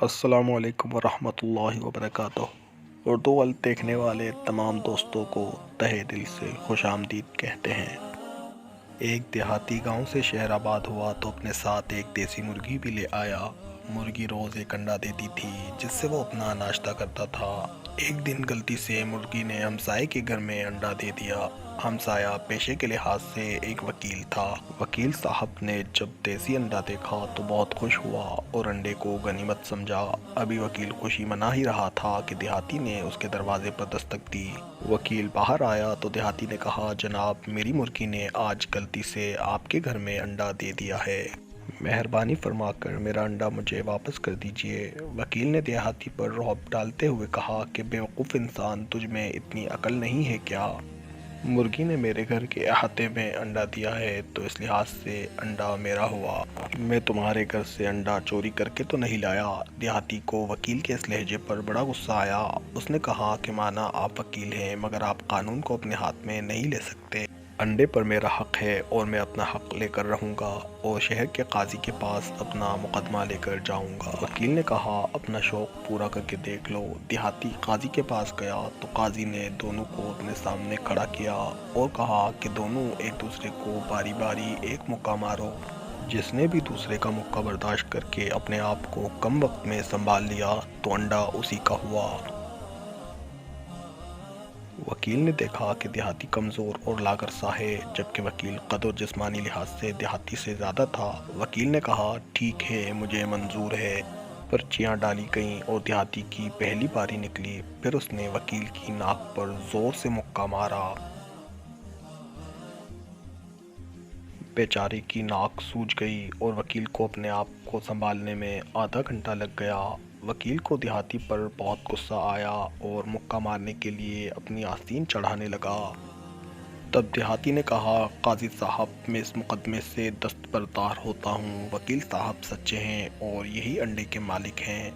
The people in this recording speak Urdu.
السلام علیکم ورحمۃ اللہ وبرکاتہ۔ اردو ورلڈ دیکھنے والے تمام دوستوں کو تہہ دل سے خوش آمدید کہتے ہیں۔ ایک دیہاتی گاؤں سے شہر آباد ہوا تو اپنے ساتھ ایک دیسی مرغی بھی لے آیا۔ مرغی روز ایک انڈا دیتی تھی جس سے وہ اپنا ناشتہ کرتا تھا۔ ایک دن غلطی سے مرغی نے ہمسائے کے گھر میں انڈا دے دیا۔ ہمسایہ پیشے کے لحاظ سے ایک وکیل تھا۔ وکیل صاحب نے جب دیسی انڈا دیکھا تو بہت خوش ہوا اور انڈے کو غنیمت سمجھا۔ ابھی وکیل خوشی منا ہی رہا تھا کہ دیہاتی نے اس کے دروازے پر دستک دی۔ وکیل باہر آیا تو دیہاتی نے کہا، جناب، میری مرغی نے آج غلطی سے آپ کے گھر میں انڈا دے دیا ہے۔ مہربانی فرما کر میرا انڈا مجھے واپس کر دیجیے۔ وکیل نے دیہاتی پر رعب ڈالتے ہوئے کہا کہ بے وقوف انسان، تجھ میں اتنی عقل نہیں ہے کیا؟ مرغی نے میرے گھر کے احاطے میں انڈا دیا ہے تو اس لحاظ سے انڈا میرا ہوا۔ میں تمہارے گھر سے انڈا چوری کر کے تو نہیں لایا۔ دیہاتی کو وکیل کے اس لہجے پر بڑا غصہ آیا۔ اس نے کہا کہ مانا آپ وکیل ہیں مگر آپ قانون کو اپنے ہاتھ میں نہیں لے سکتے۔ انڈے پر میرا حق ہے اور میں اپنا حق لے کر رہوں گا اور شہر کے قاضی کے پاس اپنا مقدمہ لے کر جاؤں گا۔ وکیل نے کہا، اپنا شوق پورا کر کے دیکھ لو۔ دیہاتی قاضی کے پاس گیا تو قاضی نے دونوں کو اپنے سامنے کھڑا کیا اور کہا کہ دونوں ایک دوسرے کو باری باری ایک مکہ مارو۔ جس نے بھی دوسرے کا مکہ برداشت کر کے اپنے آپ کو کم وقت میں سنبھال لیا تو انڈا اسی کا ہوا۔ وکیل نے دیکھا کہ دیہاتی کمزور اور لاغرسا ہے جبکہ وکیل قد اور جسمانی لحاظ سے دیہاتی سے زیادہ تھا۔ وکیل نے کہا، ٹھیک ہے، مجھے منظور ہے۔ پرچیاں ڈالی گئیں اور دیہاتی کی پہلی باری نکلی۔ پھر اس نے وکیل کی ناک پر زور سے مکہ مارا۔ بیچارے کی ناک سوج گئی اور وکیل کو اپنے آپ کو سنبھالنے میں آدھا گھنٹہ لگ گیا۔ وکیل کو دیہاتی پر بہت غصہ آیا اور مکہ مارنے کے لیے اپنی آستین چڑھانے لگا۔ تب دیہاتی نے کہا، قاضی صاحب، میں اس مقدمے سے دستبردار ہوتا ہوں۔ وکیل صاحب سچے ہیں اور یہی انڈے کے مالک ہیں۔